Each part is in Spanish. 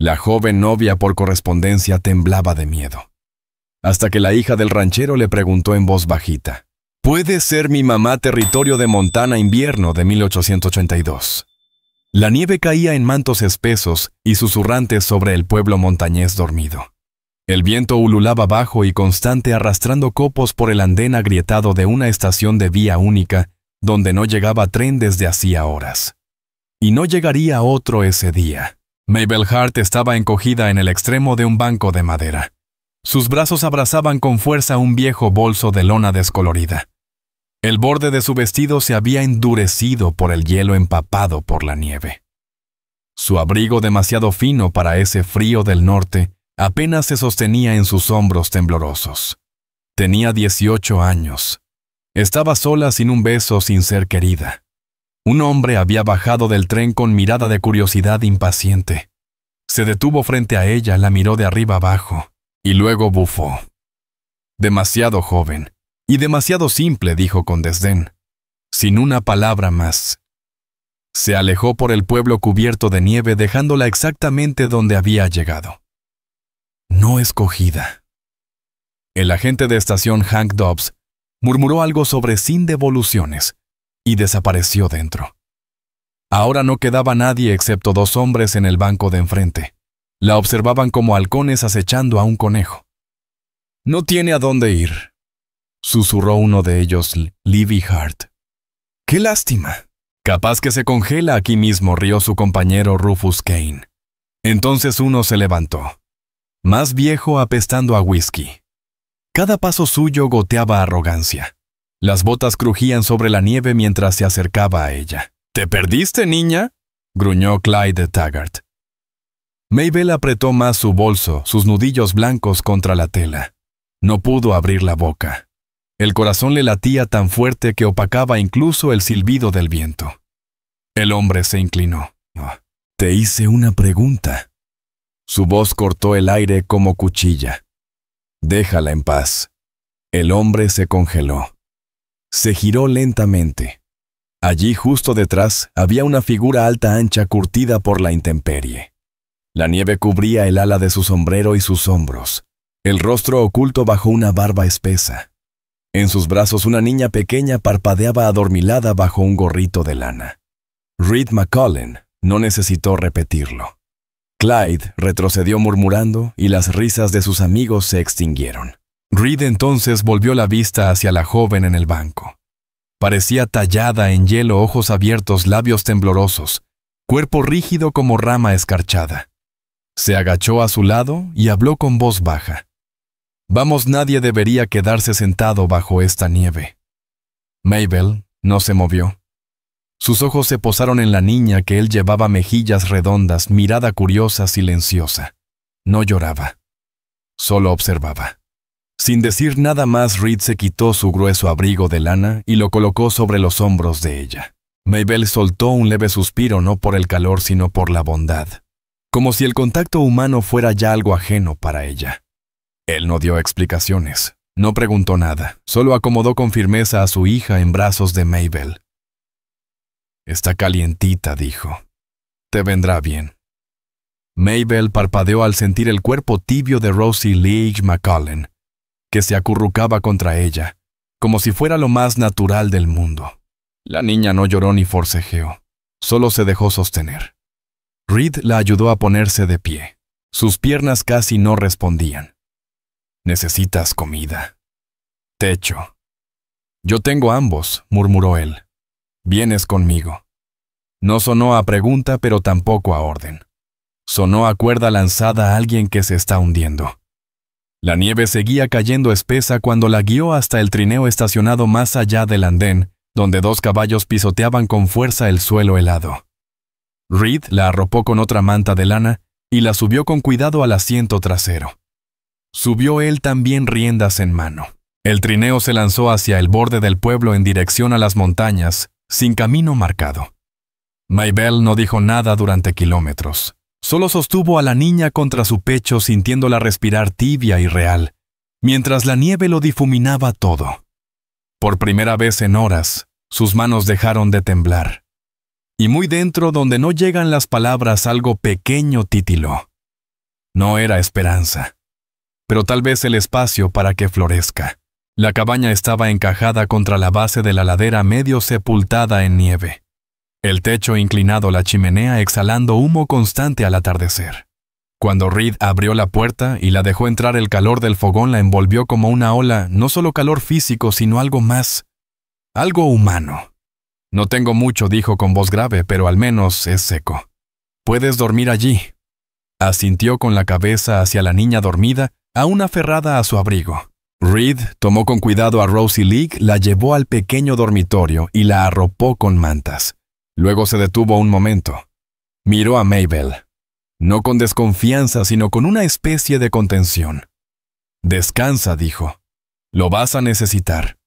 La joven novia por correspondencia temblaba de miedo, hasta que la hija del ranchero le preguntó en voz bajita: «¿Puede ser mi mamá Territorio de Montana invierno de 1882?» La nieve caía en mantos espesos y susurrantes sobre el pueblo montañés dormido. El viento ululaba bajo y constante, arrastrando copos por el andén agrietado de una estación de vía única donde no llegaba tren desde hacía horas. Y no llegaría otro ese día. Mabel Hart estaba encogida en el extremo de un banco de madera. Sus brazos abrazaban con fuerza un viejo bolso de lona descolorida. El borde de su vestido se había endurecido por el hielo empapado por la nieve. Su abrigo, demasiado fino para ese frío del norte, apenas se sostenía en sus hombros temblorosos. Tenía 18 años. Estaba sola, sin un beso, sin ser querida. Un hombre había bajado del tren con mirada de curiosidad impaciente. Se detuvo frente a ella, la miró de arriba abajo, y luego bufó. «Demasiado joven, y demasiado simple», dijo con desdén, sin una palabra más. Se alejó por el pueblo cubierto de nieve, dejándola exactamente donde había llegado. No escogida. El agente de estación Hank Dobbs murmuró algo sobre sin devoluciones y desapareció dentro. Ahora no quedaba nadie excepto 2 hombres en el banco de enfrente. La observaban como halcones acechando a un conejo. «No tiene a dónde ir», susurró uno de ellos, Livy Hart. «¡Qué lástima! Capaz que se congela aquí mismo», rió su compañero Rufus Kane. Entonces uno se levantó, más viejo, apestando a whisky. Cada paso suyo goteaba arrogancia. Las botas crujían sobre la nieve mientras se acercaba a ella. «¿Te perdiste, niña?», gruñó Clyde Taggart. Mabel apretó más su bolso, sus nudillos blancos contra la tela. No pudo abrir la boca. El corazón le latía tan fuerte que opacaba incluso el silbido del viento. El hombre se inclinó. «Te hice una pregunta». Su voz cortó el aire como cuchilla. «Déjala en paz». El hombre se congeló. Se giró lentamente. Allí, justo detrás, había una figura alta, ancha, curtida por la intemperie. La nieve cubría el ala de su sombrero y sus hombros, el rostro oculto bajo una barba espesa. En sus brazos una niña pequeña parpadeaba adormilada bajo un gorrito de lana. Reed McCullen no necesitó repetirlo. Clyde retrocedió murmurando y las risas de sus amigos se extinguieron. Reed entonces volvió la vista hacia la joven en el banco. Parecía tallada en hielo, ojos abiertos, labios temblorosos, cuerpo rígido como rama escarchada. Se agachó a su lado y habló con voz baja. «Vamos, nadie debería quedarse sentado bajo esta nieve». Mabel no se movió. Sus ojos se posaron en la niña que él llevaba, mejillas redondas, mirada curiosa, silenciosa. No lloraba. Solo observaba. Sin decir nada más, Reed se quitó su grueso abrigo de lana y lo colocó sobre los hombros de ella. Mabel soltó un leve suspiro, no por el calor sino por la bondad, como si el contacto humano fuera ya algo ajeno para ella. Él no dio explicaciones, no preguntó nada, solo acomodó con firmeza a su hija en brazos de Mabel. «Está calientita», dijo. «Te vendrá bien». Mabel parpadeó al sentir el cuerpo tibio de Rosie Leigh McCullen, que se acurrucaba contra ella, como si fuera lo más natural del mundo. La niña no lloró ni forcejeó, solo se dejó sostener. Reed la ayudó a ponerse de pie. Sus piernas casi no respondían. «Necesitas comida. Techo». «Yo tengo ambos», murmuró él. «Vienes conmigo». No sonó a pregunta, pero tampoco a orden. Sonó a cuerda lanzada a alguien que se está hundiendo. La nieve seguía cayendo espesa cuando la guió hasta el trineo estacionado más allá del andén, donde 2 caballos pisoteaban con fuerza el suelo helado. Reed la arropó con otra manta de lana y la subió con cuidado al asiento trasero. Subió él también, riendas en mano. El trineo se lanzó hacia el borde del pueblo en dirección a las montañas, sin camino marcado. Mabel no dijo nada durante kilómetros. Solo sostuvo a la niña contra su pecho, sintiéndola respirar tibia y real, mientras la nieve lo difuminaba todo. Por primera vez en horas, sus manos dejaron de temblar. Y muy dentro, donde no llegan las palabras, algo pequeño titiló. No era esperanza, pero tal vez el espacio para que florezca. La cabaña estaba encajada contra la base de la ladera medio sepultada en nieve. El techo inclinado, la chimenea exhalando humo constante al atardecer. Cuando Reed abrió la puerta y la dejó entrar, el calor del fogón la envolvió como una ola, no solo calor físico, sino algo más, algo humano. No tengo mucho, dijo con voz grave, pero al menos es seco. Puedes dormir allí. Asintió con la cabeza hacia la niña dormida, aún aferrada a su abrigo. Reed tomó con cuidado a Rosie League, la llevó al pequeño dormitorio y la arropó con mantas. Luego se detuvo un momento. Miró a Mabel. No con desconfianza, sino con una especie de contención. Descansa, dijo. Lo vas a necesitar.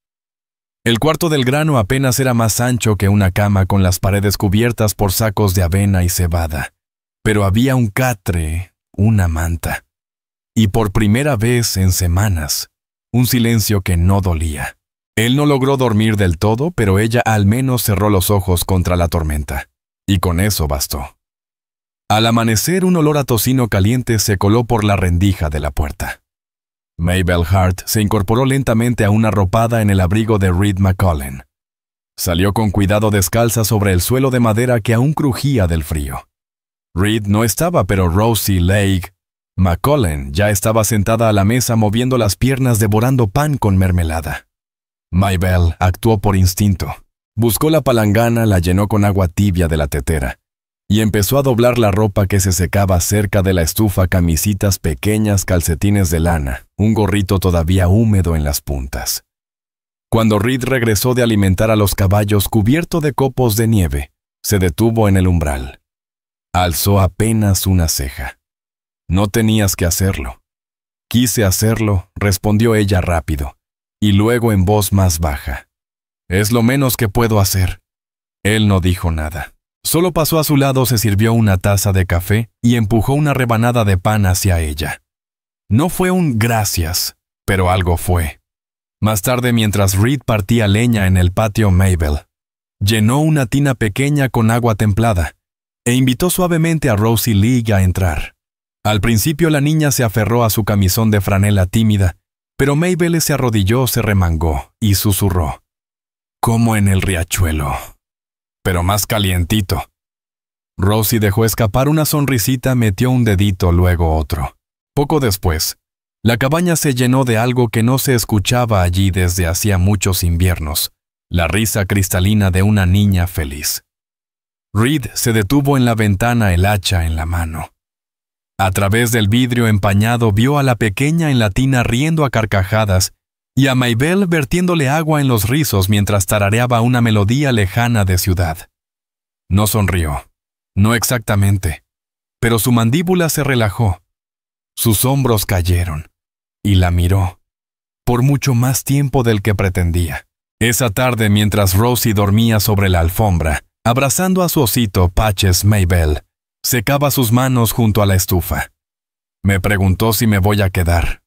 El cuarto del grano apenas era más ancho que una cama, con las paredes cubiertas por sacos de avena y cebada. Pero había un catre, una manta. Y por primera vez en semanas, un silencio que no dolía. Él no logró dormir del todo, pero ella al menos cerró los ojos contra la tormenta. Y con eso bastó. Al amanecer, un olor a tocino caliente se coló por la rendija de la puerta. Mabel Hart se incorporó lentamente a una arropada en el abrigo de Reed McCollum. Salió con cuidado descalza sobre el suelo de madera que aún crujía del frío. Reed no estaba, pero Rosie League McCollum ya estaba sentada a la mesa moviendo las piernas devorando pan con mermelada. Mabel actuó por instinto. Buscó la palangana, la llenó con agua tibia de la tetera y empezó a doblar la ropa que se secaba cerca de la estufa, camisitas pequeñas, calcetines de lana, un gorrito todavía húmedo en las puntas. Cuando Reed regresó de alimentar a los caballos cubierto de copos de nieve, se detuvo en el umbral. Alzó apenas una ceja. No tenías que hacerlo. Quise hacerlo, respondió ella rápido, y luego en voz más baja. Es lo menos que puedo hacer. Él no dijo nada. Solo pasó a su lado, se sirvió una taza de café y empujó una rebanada de pan hacia ella. No fue un gracias, pero algo fue. Más tarde, mientras Reed partía leña en el patio, Mabel llenó una tina pequeña con agua templada e invitó suavemente a Rosie League a entrar. Al principio la niña se aferró a su camisón de franela tímida, pero Mabel se arrodilló, se remangó y susurró. Como en el riachuelo, pero más calientito. Rosie dejó escapar una sonrisita, metió un dedito, luego otro. Poco después, la cabaña se llenó de algo que no se escuchaba allí desde hacía muchos inviernos, la risa cristalina de una niña feliz. Reed se detuvo en la ventana, el hacha en la mano. A través del vidrio empañado vio a la pequeña en la tina riendo a carcajadas y a Mabel vertiéndole agua en los rizos mientras tarareaba una melodía lejana de ciudad. No sonrió, no exactamente, pero su mandíbula se relajó. Sus hombros cayeron y la miró, por mucho más tiempo del que pretendía. Esa tarde, mientras Rosie dormía sobre la alfombra, abrazando a su osito Patches, Mabel secaba sus manos junto a la estufa. Me preguntó si me voy a quedar,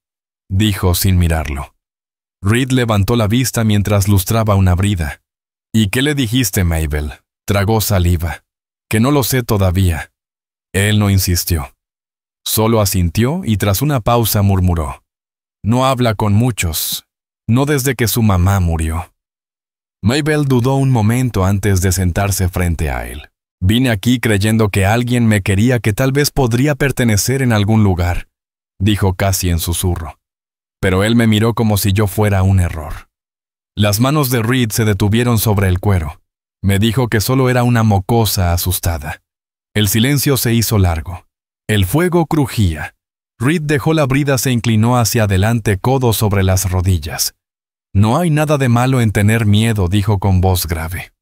dijo sin mirarlo. Reed levantó la vista mientras lustraba una brida. ¿Y qué le dijiste, Mabel? Tragó saliva. Que no lo sé todavía. Él no insistió. Solo asintió y tras una pausa murmuró. No habla con muchos, no desde que su mamá murió. Mabel dudó un momento antes de sentarse frente a él. Vine aquí creyendo que alguien me quería, que tal vez podría pertenecer en algún lugar, dijo casi en susurro. Pero él me miró como si yo fuera un error. Las manos de Reed se detuvieron sobre el cuero. Me dijo que solo era una mocosa asustada. El silencio se hizo largo. El fuego crujía. Reed dejó la brida, se inclinó hacia adelante, codo sobre las rodillas. No hay nada de malo en tener miedo, dijo con voz grave.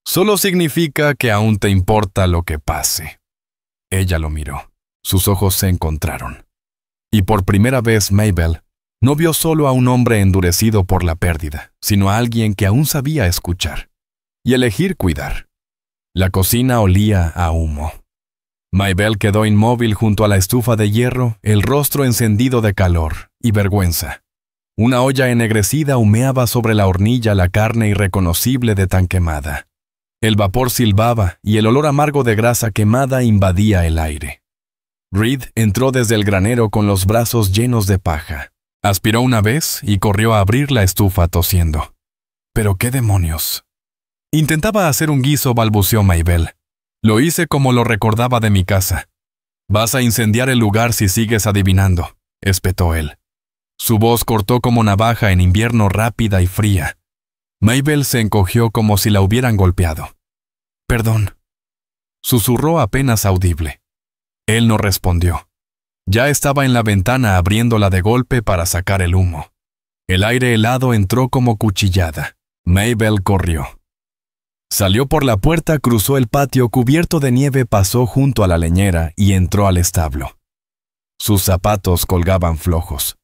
Solo significa que aún te importa lo que pase. Ella lo miró. Sus ojos se encontraron. Y por primera vez Mabel no vio solo a un hombre endurecido por la pérdida, sino a alguien que aún sabía escuchar y elegir cuidar. La cocina olía a humo. Mabel quedó inmóvil junto a la estufa de hierro, el rostro encendido de calor y vergüenza. Una olla ennegrecida humeaba sobre la hornilla, la carne irreconocible de tan quemada. El vapor silbaba y el olor amargo de grasa quemada invadía el aire. Reed entró desde el granero con los brazos llenos de paja. Aspiró una vez y corrió a abrir la estufa tosiendo. «¿Pero qué demonios?» «Intentaba hacer un guiso», balbuceó Maybelle. «Lo hice como lo recordaba de mi casa». «Vas a incendiar el lugar si sigues adivinando», espetó él. Su voz cortó como navaja en invierno, rápida y fría. Maybelle se encogió como si la hubieran golpeado. «Perdón», susurró apenas audible. Él no respondió. Ya estaba en la ventana abriéndola de golpe para sacar el humo. El aire helado entró como cuchillada. Maybelle corrió. Salió por la puerta, cruzó el patio cubierto de nieve, pasó junto a la leñera y entró al establo. Sus zapatos colgaban flojos.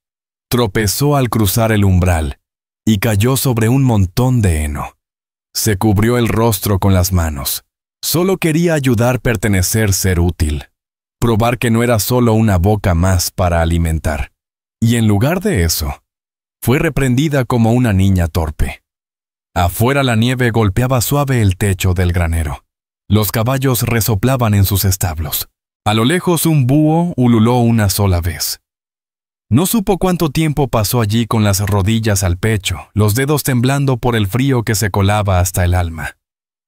Tropezó al cruzar el umbral y cayó sobre un montón de heno. Se cubrió el rostro con las manos. Solo quería ayudar, pertenecer, ser útil. Probar que no era solo una boca más para alimentar. Y en lugar de eso, fue reprendida como una niña torpe. Afuera la nieve golpeaba suave el techo del granero. Los caballos resoplaban en sus establos. A lo lejos un búho ululó una sola vez. No supo cuánto tiempo pasó allí con las rodillas al pecho, los dedos temblando por el frío que se colaba hasta el alma.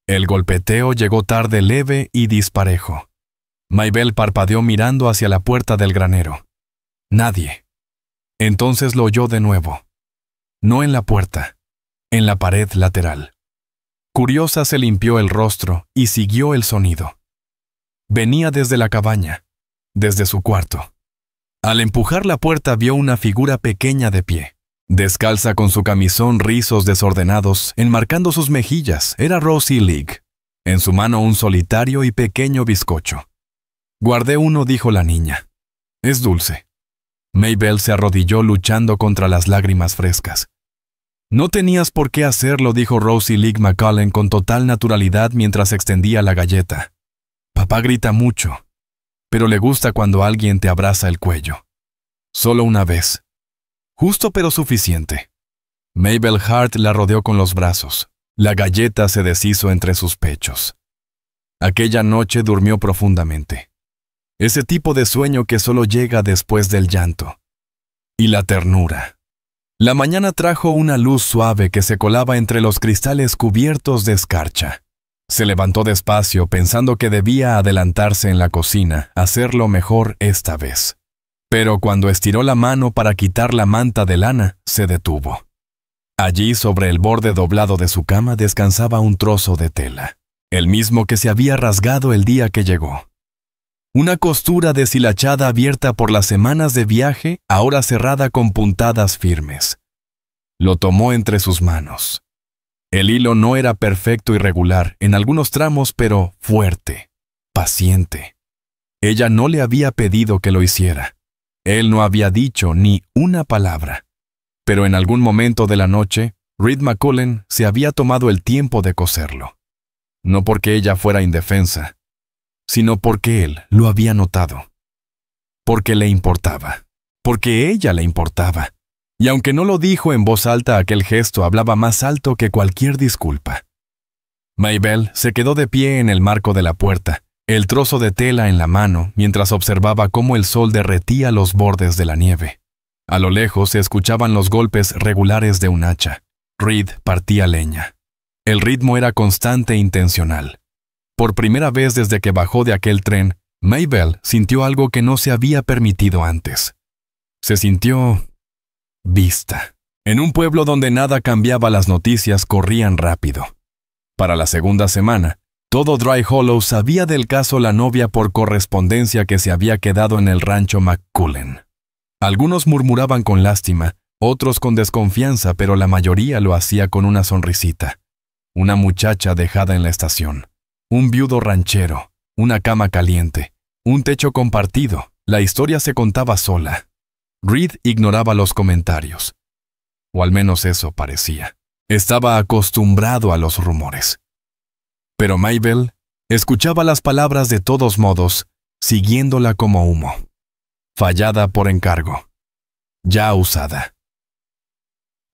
El golpeteo llegó tarde, leve y disparejo. Maybelle parpadeó mirando hacia la puerta del granero. Nadie. Entonces lo oyó de nuevo. No en la puerta, en la pared lateral. Curiosa se limpió el rostro y siguió el sonido. Venía desde la cabaña, desde su cuarto. Al empujar la puerta vio una figura pequeña de pie, descalza con su camisón, rizos desordenados, enmarcando sus mejillas. Era Rosie League. En su mano un solitario y pequeño bizcocho. «Guardé uno», dijo la niña. «Es dulce». Maybelle se arrodilló luchando contra las lágrimas frescas. «No tenías por qué hacerlo», dijo Rosie League McCullen con total naturalidad mientras extendía la galleta. «Papá grita mucho, pero le gusta cuando alguien te abraza el cuello. Solo una vez. Justo pero suficiente». Maybelle Hart la rodeó con los brazos. La galleta se deshizo entre sus pechos. Aquella noche durmió profundamente. Ese tipo de sueño que solo llega después del llanto. Y la ternura. La mañana trajo una luz suave que se colaba entre los cristales cubiertos de escarcha. Se levantó despacio pensando que debía adelantarse en la cocina, hacerlo mejor esta vez. Pero cuando estiró la mano para quitar la manta de lana, se detuvo. Allí, sobre el borde doblado de su cama, descansaba un trozo de tela, el mismo que se había rasgado el día que llegó. Una costura deshilachada abierta por las semanas de viaje, ahora cerrada con puntadas firmes. Lo tomó entre sus manos. El hilo no era perfecto y regular en algunos tramos, pero fuerte, paciente. Ella no le había pedido que lo hiciera. Él no había dicho ni una palabra. Pero en algún momento de la noche, Reed McCullen se había tomado el tiempo de coserlo. No porque ella fuera indefensa, sino porque él lo había notado. Porque le importaba. Porque ella le importaba. Y aunque no lo dijo en voz alta, aquel gesto hablaba más alto que cualquier disculpa. Maybelle se quedó de pie en el marco de la puerta, el trozo de tela en la mano, mientras observaba cómo el sol derretía los bordes de la nieve. A lo lejos se escuchaban los golpes regulares de un hacha. Reed partía leña. El ritmo era constante e intencional. Por primera vez desde que bajó de aquel tren, Maybelle sintió algo que no se había permitido antes. Se sintió vista. En un pueblo donde nada cambiaba, las noticias corrían rápido. Para la segunda semana, todo Dry Hollow sabía del caso la novia por correspondencia que se había quedado en el rancho McCullen. Algunos murmuraban con lástima, otros con desconfianza, pero la mayoría lo hacía con una sonrisita. Una muchacha dejada en la estación. Un viudo ranchero, una cama caliente, un techo compartido. La historia se contaba sola. Reed ignoraba los comentarios. O al menos eso parecía. Estaba acostumbrado a los rumores. Pero Maybelle escuchaba las palabras de todos modos, siguiéndola como humo. Fallada por encargo. Ya usada.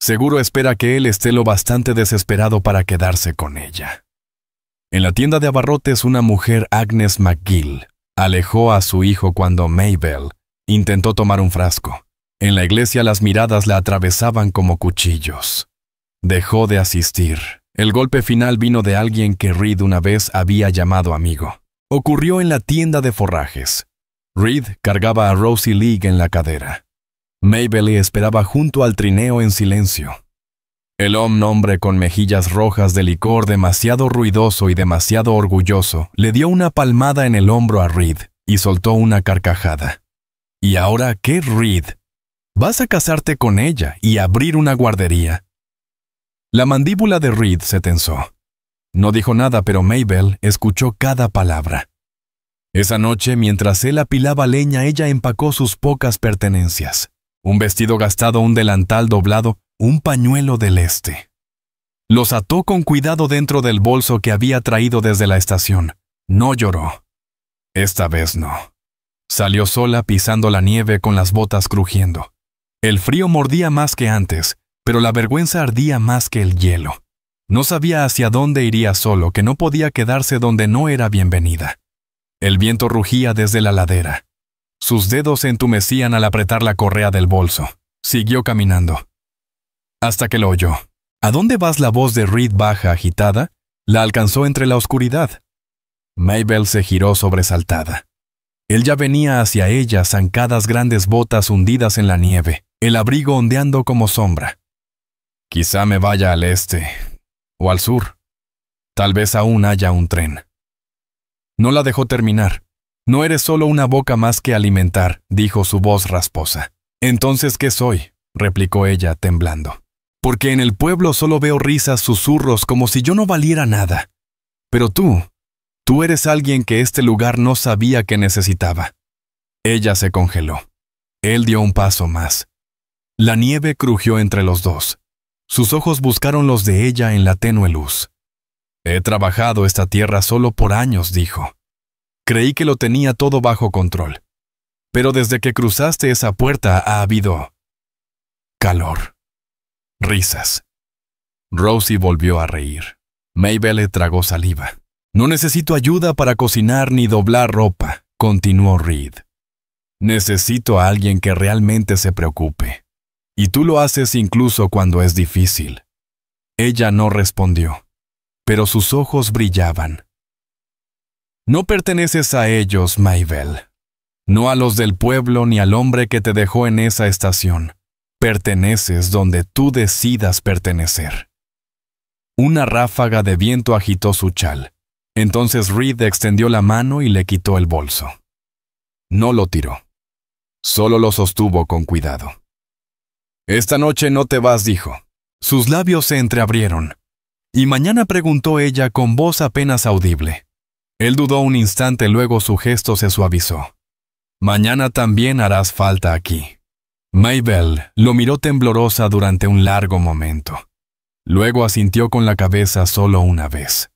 Seguro espera que él esté lo bastante desesperado para quedarse con ella. En la tienda de abarrotes, una mujer, Agnes McGill, Alejó a su hijo cuando Mabel intentó tomar un frasco. En la iglesia las miradas la atravesaban como cuchillos. Dejó de asistir. El golpe final vino de alguien que Reed una vez había llamado amigo. Ocurrió en la tienda de forrajes. Reed cargaba a Rosie League en la cadera. Mabel le esperaba junto al trineo en silencio. El hombre con mejillas rojas de licor, demasiado ruidoso y demasiado orgulloso, le dio una palmada en el hombro a Reed y soltó una carcajada. ¿Y ahora qué, Reed? ¿Vas a casarte con ella y abrir una guardería? La mandíbula de Reed se tensó. No dijo nada, pero Mabel escuchó cada palabra. Esa noche, mientras él apilaba leña, ella empacó sus pocas pertenencias. Un vestido gastado, un delantal doblado, un pañuelo del este. Los ató con cuidado dentro del bolso que había traído desde la estación. No lloró. Esta vez no. Salió sola pisando la nieve con las botas crujiendo. El frío mordía más que antes, pero la vergüenza ardía más que el hielo. No sabía hacia dónde iría solo, que no podía quedarse donde no era bienvenida. El viento rugía desde la ladera. Sus dedos se entumecían al apretar la correa del bolso. Siguió caminando. Hasta que lo oyó. ¿A dónde vas? La voz de Reed, baja, agitada, la alcanzó entre la oscuridad. Mabel se giró sobresaltada. Él ya venía hacia ella, zancadas grandes botas hundidas en la nieve, el abrigo ondeando como sombra. Quizá me vaya al este o al sur. Tal vez aún haya un tren. No la dejó terminar. No eres solo una boca más que alimentar, dijo su voz rasposa. Entonces, ¿qué soy? Replicó ella, temblando. Porque en el pueblo solo veo risas, susurros, como si yo no valiera nada. Pero tú eres alguien que este lugar no sabía que necesitaba. Ella se congeló. Él dio un paso más. La nieve crujió entre los dos. Sus ojos buscaron los de ella en la tenue luz. He trabajado esta tierra solo por años, dijo. Creí que lo tenía todo bajo control. Pero desde que cruzaste esa puerta ha habido calor. Risas. Rosie volvió a reír. Mabel le tragó saliva. No necesito ayuda para cocinar ni doblar ropa, continuó Reed. Necesito a alguien que realmente se preocupe. Y tú lo haces incluso cuando es difícil. Ella no respondió, pero sus ojos brillaban. No perteneces a ellos, Mabel. No a los del pueblo ni al hombre que te dejó en esa estación. Perteneces donde tú decidas pertenecer. Una ráfaga de viento agitó su chal. Entonces Reed extendió la mano y le quitó el bolso. No lo tiró. Solo lo sostuvo con cuidado. Esta noche no te vas, dijo. Sus labios se entreabrieron. Y mañana, preguntó ella con voz apenas audible. Él dudó un instante, luego su gesto se suavizó. Mañana también harás falta aquí. Mabel lo miró temblorosa durante un largo momento. Luego asintió con la cabeza solo una vez.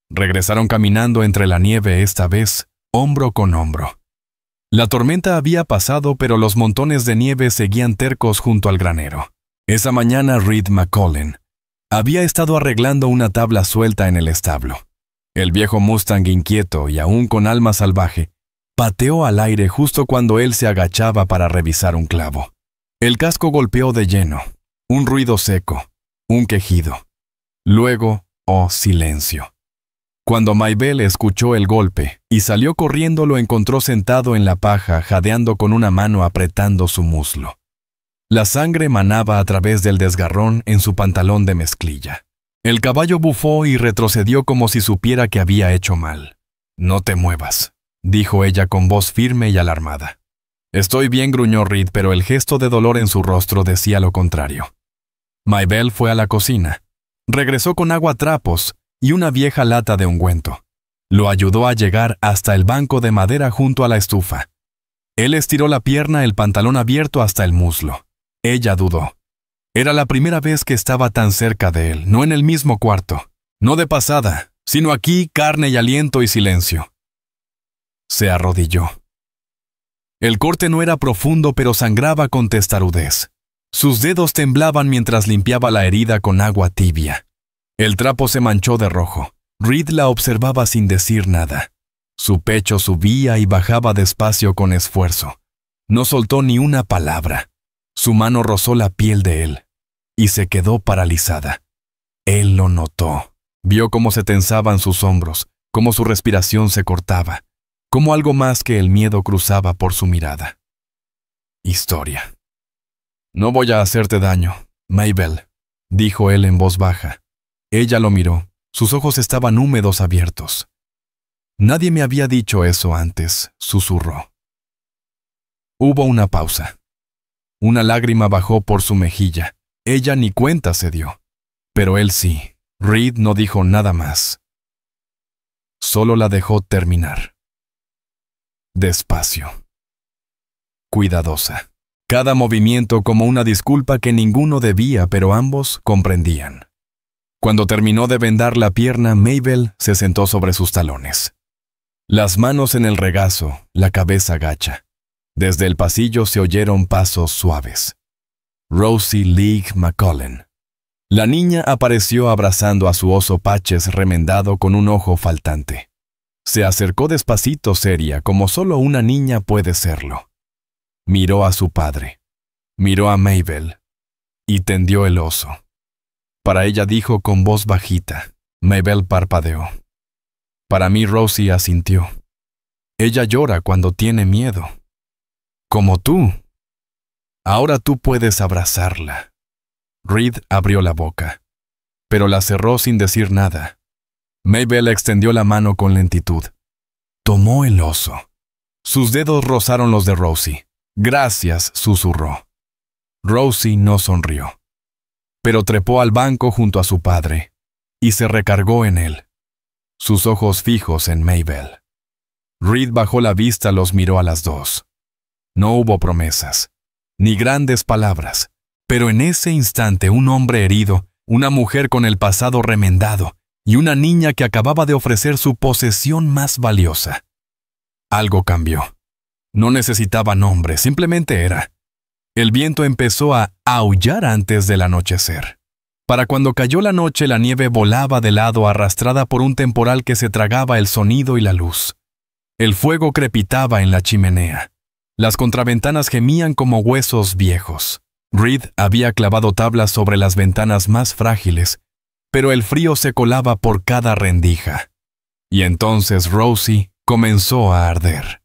Regresaron caminando entre la nieve, esta vez hombro con hombro. La tormenta había pasado, pero los montones de nieve seguían tercos junto al granero. Esa mañana Reed McCollum había estado arreglando una tabla suelta en el establo. El viejo Mustang, inquieto y aún con alma salvaje, pateó al aire justo cuando él se agachaba para revisar un clavo. El casco golpeó de lleno. Un ruido seco. Un quejido. Luego, silencio. Cuando Mabel escuchó el golpe y salió corriendo, lo encontró sentado en la paja, jadeando con una mano apretando su muslo. La sangre manaba a través del desgarrón en su pantalón de mezclilla. El caballo bufó y retrocedió como si supiera que había hecho mal. No te muevas, dijo ella con voz firme y alarmada. Estoy bien, gruñó Reed, pero el gesto de dolor en su rostro decía lo contrario. Mabel fue a la cocina. Regresó con agua, trapos y una vieja lata de ungüento. Lo ayudó a llegar hasta el banco de madera junto a la estufa. Él estiró la pierna, el pantalón abierto hasta el muslo. Ella dudó. Era la primera vez que estaba tan cerca de él, no en el mismo cuarto, no de pasada, sino aquí, carne y aliento y silencio. Se arrodilló. El corte no era profundo, pero sangraba con testarudez. Sus dedos temblaban mientras limpiaba la herida con agua tibia. El trapo se manchó de rojo. Reed la observaba sin decir nada. Su pecho subía y bajaba despacio con esfuerzo. No soltó ni una palabra. Su mano rozó la piel de él y se quedó paralizada. Él lo notó. Vio cómo se tensaban sus hombros, cómo su respiración se cortaba, cómo algo más que el miedo cruzaba por su mirada. Historia. «No voy a hacerte daño, Mabel», dijo él en voz baja. Ella lo miró. Sus ojos estaban húmedos abiertos. «Nadie me había dicho eso antes», susurró. Hubo una pausa. Una lágrima bajó por su mejilla. Ella ni cuenta se dio. Pero él sí. Reed no dijo nada más. Solo la dejó terminar. Despacio. Cuidadosa. Cada movimiento como una disculpa que ninguno debía, pero ambos comprendían. Cuando terminó de vendar la pierna, Mabel se sentó sobre sus talones. Las manos en el regazo, la cabeza gacha. Desde el pasillo se oyeron pasos suaves. Rosie Leigh McCullen. La niña apareció abrazando a su oso Patches remendado con un ojo faltante. Se acercó despacito, seria, como solo una niña puede serlo. Miró a su padre. Miró a Mabel. Y tendió el oso. Para ella dijo con voz bajita. Mabel parpadeó. Para mí Rosie asintió. Ella llora cuando tiene miedo. Como tú. Ahora tú puedes abrazarla. Reed abrió la boca, pero la cerró sin decir nada. Mabel extendió la mano con lentitud. Tomó el oso. Sus dedos rozaron los de Rosie. «Gracias», susurró. Rosie no sonrió, pero trepó al banco junto a su padre y se recargó en él, sus ojos fijos en Mabel. Reed bajó la vista, los miró a las dos. No hubo promesas, ni grandes palabras. Pero en ese instante un hombre herido, una mujer con el pasado remendado y una niña que acababa de ofrecer su posesión más valiosa. Algo cambió. No necesitaba nombre, simplemente era. El viento empezó a aullar antes del anochecer. Para cuando cayó la noche, la nieve volaba de lado arrastrada por un temporal que se tragaba el sonido y la luz. El fuego crepitaba en la chimenea. Las contraventanas gemían como huesos viejos. Reed había clavado tablas sobre las ventanas más frágiles, pero el frío se colaba por cada rendija. Y entonces Rosie comenzó a arder.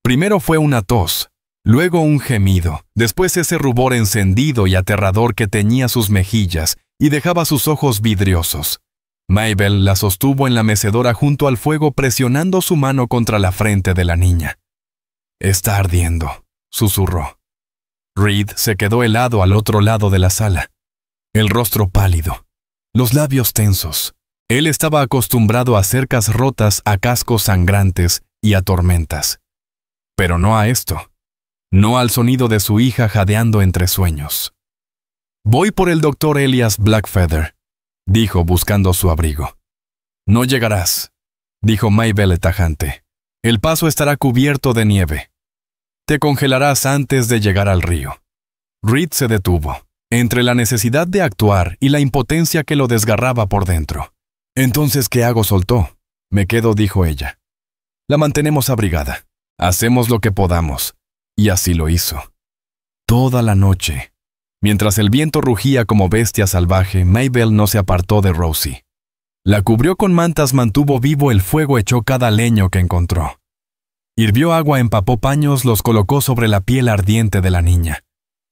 Primero fue una tos, luego un gemido, después ese rubor encendido y aterrador que teñía sus mejillas y dejaba sus ojos vidriosos. Mabel la sostuvo en la mecedora junto al fuego, presionando su mano contra la frente de la niña. «Está ardiendo», susurró. Reed se quedó helado al otro lado de la sala, el rostro pálido, los labios tensos. Él estaba acostumbrado a cercas rotas, a cascos sangrantes y a tormentas. Pero no a esto, no al sonido de su hija jadeando entre sueños. «Voy por el doctor Elias Blackfeather», dijo buscando su abrigo. «No llegarás», dijo Mabel tajante. «El paso estará cubierto de nieve. Te congelarás antes de llegar al río». Reed se detuvo, entre la necesidad de actuar y la impotencia que lo desgarraba por dentro. «Entonces, ¿qué hago?», soltó. «Me quedo», dijo ella. «La mantenemos abrigada. Hacemos lo que podamos». Y así lo hizo. Toda la noche. Mientras el viento rugía como bestia salvaje, Mabel no se apartó de Rosie. La cubrió con mantas, mantuvo vivo el fuego, echó cada leño que encontró. Hirvió agua, empapó paños, los colocó sobre la piel ardiente de la niña.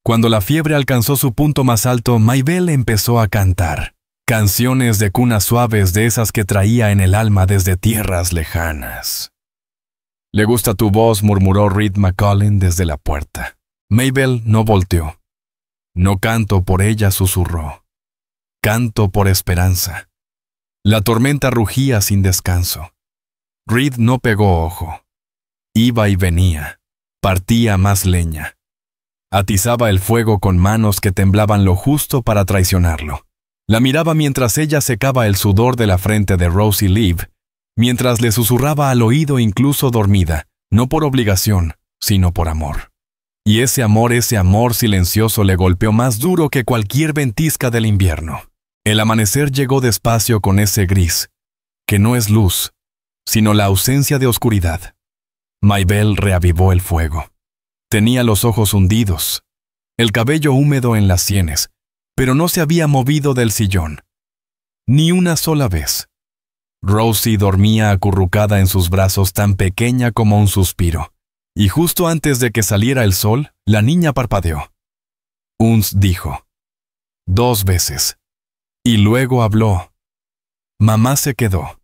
Cuando la fiebre alcanzó su punto más alto, Mabel empezó a cantar. Canciones de cuna suaves, de esas que traía en el alma desde tierras lejanas. «Le gusta tu voz», murmuró Reed McCullen desde la puerta. Mabel no volteó. «No canto por ella», susurró. «Canto por esperanza». La tormenta rugía sin descanso. Reed no pegó ojo. Iba y venía, partía más leña. Atizaba el fuego con manos que temblaban lo justo para traicionarlo. La miraba mientras ella secaba el sudor de la frente de Rosie Leigh, mientras le susurraba al oído incluso dormida, no por obligación, sino por amor. Y ese amor silencioso le golpeó más duro que cualquier ventisca del invierno. El amanecer llegó despacio con ese gris, que no es luz, sino la ausencia de oscuridad. Maybelle reavivó el fuego. Tenía los ojos hundidos, el cabello húmedo en las sienes, pero no se había movido del sillón. Ni una sola vez. Rosie dormía acurrucada en sus brazos tan pequeña como un suspiro, y justo antes de que saliera el sol, la niña parpadeó. Uns dijo 2 veces, y luego habló. Mamá se quedó.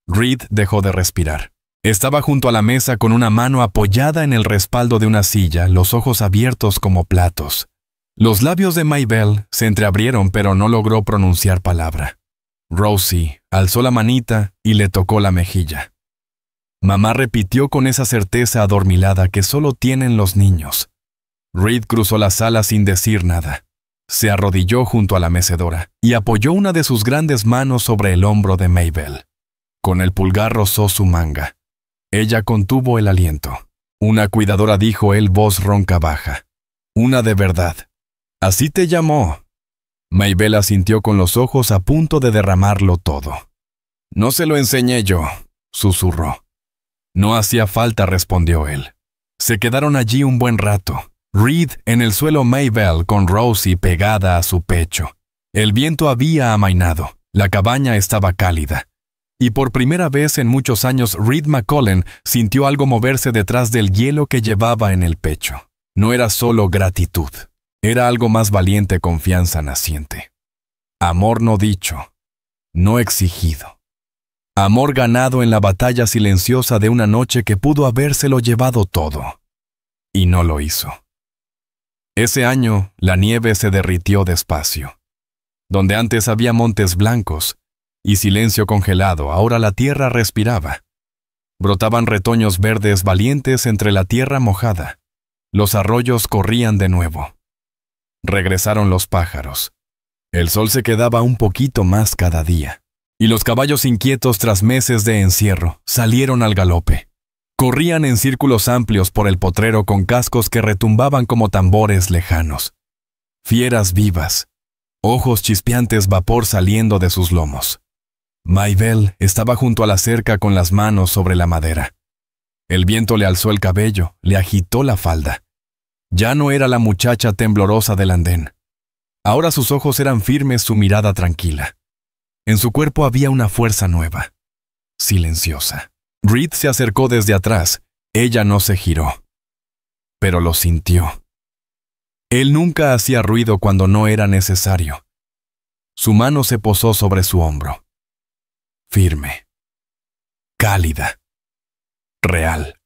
Reed dejó de respirar. Estaba junto a la mesa con una mano apoyada en el respaldo de una silla, los ojos abiertos como platos. Los labios de Maybelle se entreabrieron, pero no logró pronunciar palabra. Rosie alzó la manita y le tocó la mejilla. Mamá repitió con esa certeza adormilada que solo tienen los niños. Reed cruzó la sala sin decir nada. Se arrodilló junto a la mecedora y apoyó una de sus grandes manos sobre el hombro de Maybelle. Con el pulgar rozó su manga. Ella contuvo el aliento. Una cuidadora, dijo él, voz ronca baja. Una de verdad. ¿Así te llamó? Maybelle asintió con los ojos a punto de derramarlo todo. No se lo enseñé yo, susurró. No hacía falta, respondió él. Se quedaron allí un buen rato. Reed en el suelo, Maybelle con Rosie pegada a su pecho. El viento había amainado. La cabaña estaba cálida. Y por primera vez en muchos años, Reed McCollum sintió algo moverse detrás del hielo que llevaba en el pecho. No era solo gratitud. Era algo más valiente, confianza naciente. Amor no dicho, no exigido. Amor ganado en la batalla silenciosa de una noche que pudo habérselo llevado todo. Y no lo hizo. Ese año, la nieve se derritió despacio. Donde antes había montes blancos y silencio congelado, ahora la tierra respiraba. Brotaban retoños verdes valientes entre la tierra mojada. Los arroyos corrían de nuevo. Regresaron los pájaros. El sol se quedaba un poquito más cada día. Y los caballos inquietos tras meses de encierro salieron al galope. Corrían en círculos amplios por el potrero con cascos que retumbaban como tambores lejanos. Fieras vivas, ojos chispeantes, vapor saliendo de sus lomos. Maybelle estaba junto a la cerca con las manos sobre la madera. El viento le alzó el cabello, le agitó la falda. Ya no era la muchacha temblorosa del andén. Ahora sus ojos eran firmes, su mirada tranquila. En su cuerpo había una fuerza nueva, silenciosa. Reed se acercó desde atrás. Ella no se giró, pero lo sintió. Él nunca hacía ruido cuando no era necesario. Su mano se posó sobre su hombro. Firme, cálida, real.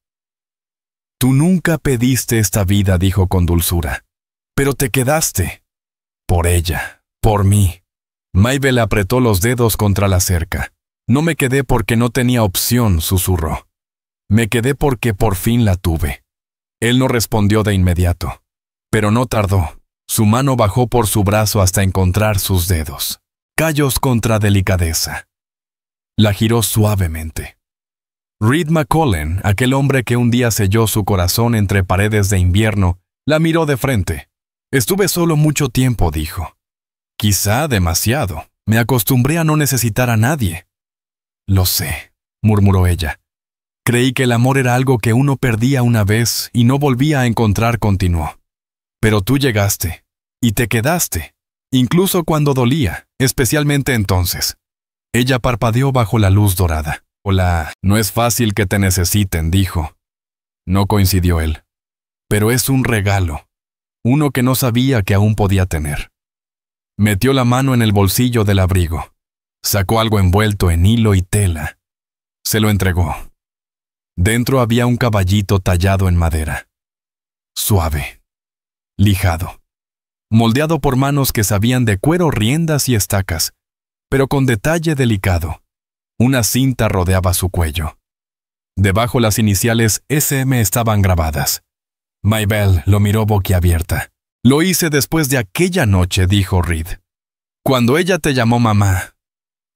Tú nunca pediste esta vida, dijo con dulzura, pero te quedaste. Por ella, por mí. Maybelle apretó los dedos contra la cerca. No me quedé porque no tenía opción, susurró. Me quedé porque por fin la tuve. Él no respondió de inmediato, pero no tardó. Su mano bajó por su brazo hasta encontrar sus dedos. Callos contra delicadeza. La giró suavemente. Reed McCollum, aquel hombre que un día selló su corazón entre paredes de invierno, la miró de frente. Estuve solo mucho tiempo, dijo. Quizá demasiado. Me acostumbré a no necesitar a nadie. Lo sé, murmuró ella. Creí que el amor era algo que uno perdía una vez y no volvía a encontrar, continuó. Pero tú llegaste, y te quedaste, incluso cuando dolía, especialmente entonces. Ella parpadeó bajo la luz dorada. Hola, no es fácil que te necesiten, dijo. No coincidió él. Pero es un regalo, uno que no sabía que aún podía tener. Metió la mano en el bolsillo del abrigo. Sacó algo envuelto en hilo y tela. Se lo entregó. Dentro había un caballito tallado en madera. Suave, lijado, moldeado por manos que sabían de cuero, riendas y estacas, pero con detalle delicado. Una cinta rodeaba su cuello. Debajo las iniciales SM estaban grabadas. Maybelle lo miró boquiabierta. Lo hice después de aquella noche, dijo Reed. Cuando ella te llamó mamá.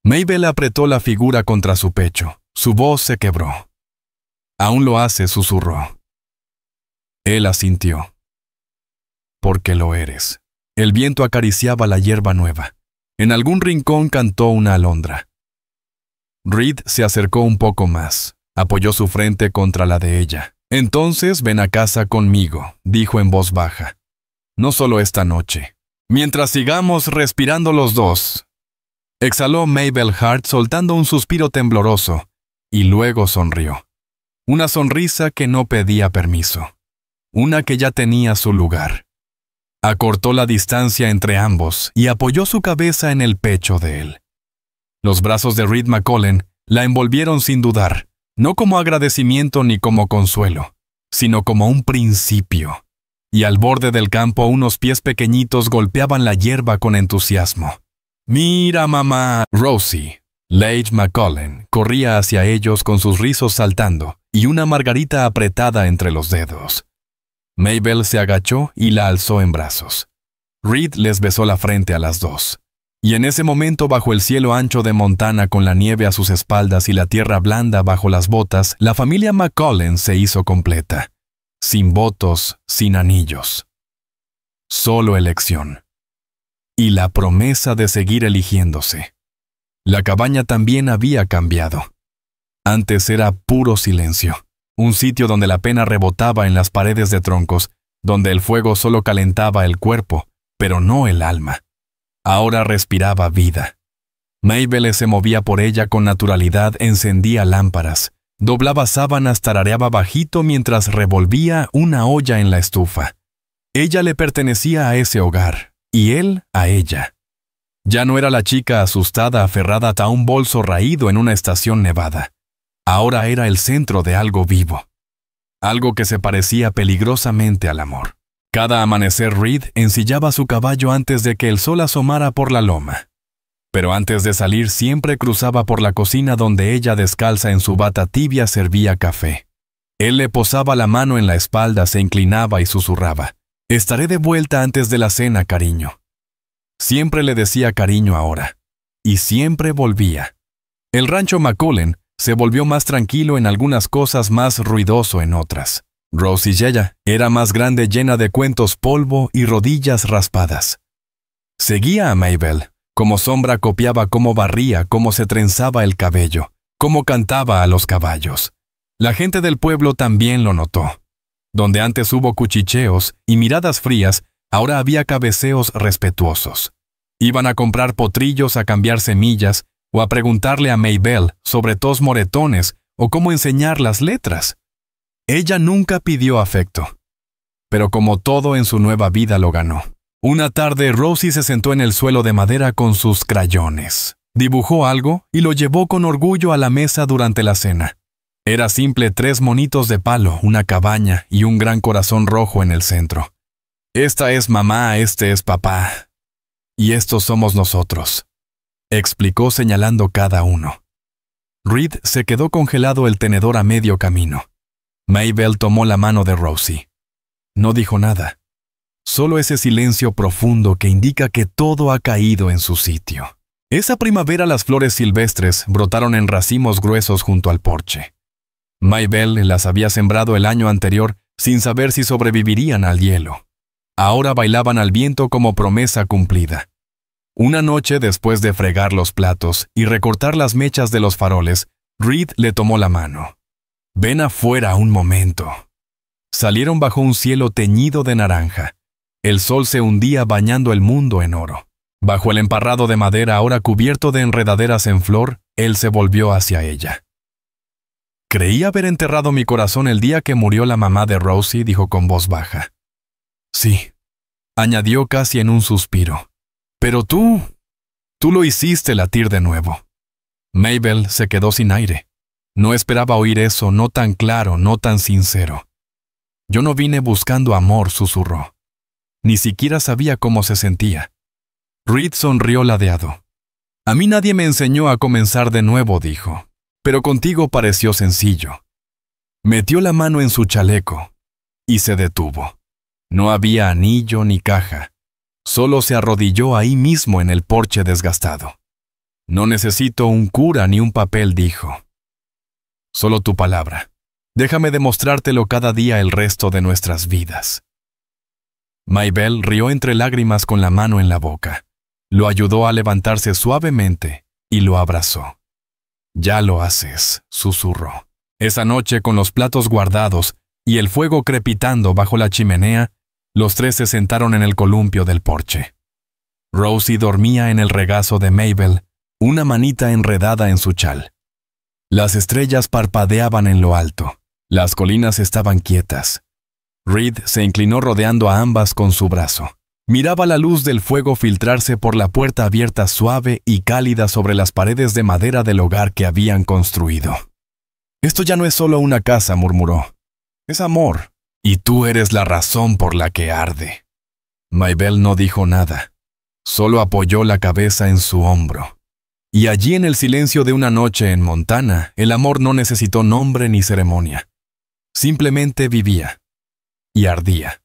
Maybelle apretó la figura contra su pecho. Su voz se quebró. Aún lo hace, susurró. Él asintió. Porque lo eres. El viento acariciaba la hierba nueva. En algún rincón cantó una alondra. Reed se acercó un poco más. Apoyó su frente contra la de ella. «Entonces ven a casa conmigo», dijo en voz baja. «No solo esta noche. Mientras sigamos respirando los dos». Exhaló Mabel Hart soltando un suspiro tembloroso, y luego sonrió. Una sonrisa que no pedía permiso. Una que ya tenía su lugar. Acortó la distancia entre ambos y apoyó su cabeza en el pecho de él. Los brazos de Reed McCollum la envolvieron sin dudar, no como agradecimiento ni como consuelo, sino como un principio. Y al borde del campo unos pies pequeñitos golpeaban la hierba con entusiasmo. «Mira, mamá». Rosie, Leigh McCollum, corría hacia ellos con sus rizos saltando y una margarita apretada entre los dedos. Mabel se agachó y la alzó en brazos. Reed les besó la frente a las dos. Y en ese momento, bajo el cielo ancho de Montana con la nieve a sus espaldas y la tierra blanda bajo las botas, la familia McCollum se hizo completa. Sin votos, sin anillos. Solo elección. Y la promesa de seguir eligiéndose. La cabaña también había cambiado. Antes era puro silencio. Un sitio donde la pena rebotaba en las paredes de troncos, donde el fuego solo calentaba el cuerpo, pero no el alma. Ahora respiraba vida. Mabel se movía por ella con naturalidad, encendía lámparas, doblaba sábanas, tarareaba bajito mientras revolvía una olla en la estufa. Ella le pertenecía a ese hogar, y él a ella. Ya no era la chica asustada aferrada a un bolso raído en una estación nevada. Ahora era el centro de algo vivo. Algo que se parecía peligrosamente al amor. Cada amanecer Reed ensillaba su caballo antes de que el sol asomara por la loma. Pero antes de salir siempre cruzaba por la cocina donde ella descalza en su bata tibia servía café. Él le posaba la mano en la espalda, se inclinaba y susurraba. «Estaré de vuelta antes de la cena, cariño». Siempre le decía cariño ahora. Y siempre volvía. El rancho McCollum se volvió más tranquilo en algunas cosas, más ruidoso en otras. Rosie Yella era más grande, llena de cuentos, polvo y rodillas raspadas. Seguía a Mabel. Como sombra copiaba cómo barría, cómo se trenzaba el cabello, cómo cantaba a los caballos. La gente del pueblo también lo notó. Donde antes hubo cuchicheos y miradas frías, ahora había cabeceos respetuosos. Iban a comprar potrillos, a cambiar semillas, o a preguntarle a Mabel sobre tos moretones o cómo enseñar las letras. Ella nunca pidió afecto, pero como todo en su nueva vida lo ganó. Una tarde Rosie se sentó en el suelo de madera con sus crayones. Dibujó algo y lo llevó con orgullo a la mesa durante la cena. Era simple: 3 monitos de palo, una cabaña y un gran corazón rojo en el centro. «Esta es mamá, este es papá. Y estos somos nosotros», explicó señalando cada uno. Reed se quedó congelado, el tenedor a medio camino. Mabel tomó la mano de Rosie. No dijo nada. Solo ese silencio profundo que indica que todo ha caído en su sitio. Esa primavera las flores silvestres brotaron en racimos gruesos junto al porche. Mabel las había sembrado el año anterior sin saber si sobrevivirían al hielo. Ahora bailaban al viento como promesa cumplida. Una noche, después de fregar los platos y recortar las mechas de los faroles, Reed le tomó la mano. «Ven afuera un momento». Salieron bajo un cielo teñido de naranja. El sol se hundía bañando el mundo en oro. Bajo el emparrado de madera ahora cubierto de enredaderas en flor, él se volvió hacia ella. «Creí haber enterrado mi corazón el día que murió la mamá de Rosie», dijo con voz baja. «Sí», añadió casi en un suspiro. «Pero tú lo hiciste latir de nuevo». Mabel se quedó sin aire. No esperaba oír eso, no tan claro, no tan sincero. «Yo no vine buscando amor», susurró. Ni siquiera sabía cómo se sentía. Reed sonrió ladeado. «A mí nadie me enseñó a comenzar de nuevo», dijo. «Pero contigo pareció sencillo». Metió la mano en su chaleco y se detuvo. No había anillo ni caja. Solo se arrodilló ahí mismo en el porche desgastado. «No necesito un cura ni un papel», dijo. «Solo tu palabra. Déjame demostrártelo cada día el resto de nuestras vidas». Mabel rió entre lágrimas con la mano en la boca. Lo ayudó a levantarse suavemente y lo abrazó. Ya lo haces, susurró. Esa noche, con los platos guardados y el fuego crepitando bajo la chimenea, los tres se sentaron en el columpio del porche. Rosie dormía en el regazo de Mabel, una manita enredada en su chal. Las estrellas parpadeaban en lo alto. Las colinas estaban quietas. Reed se inclinó rodeando a ambas con su brazo. Miraba la luz del fuego filtrarse por la puerta abierta suave y cálida sobre las paredes de madera del hogar que habían construido. «Esto ya no es solo una casa», murmuró. «Es amor, y tú eres la razón por la que arde». Mabel no dijo nada. Solo apoyó la cabeza en su hombro. Y allí, en el silencio de una noche en Montana, el amor no necesitó nombre ni ceremonia. Simplemente vivía. Y ardía.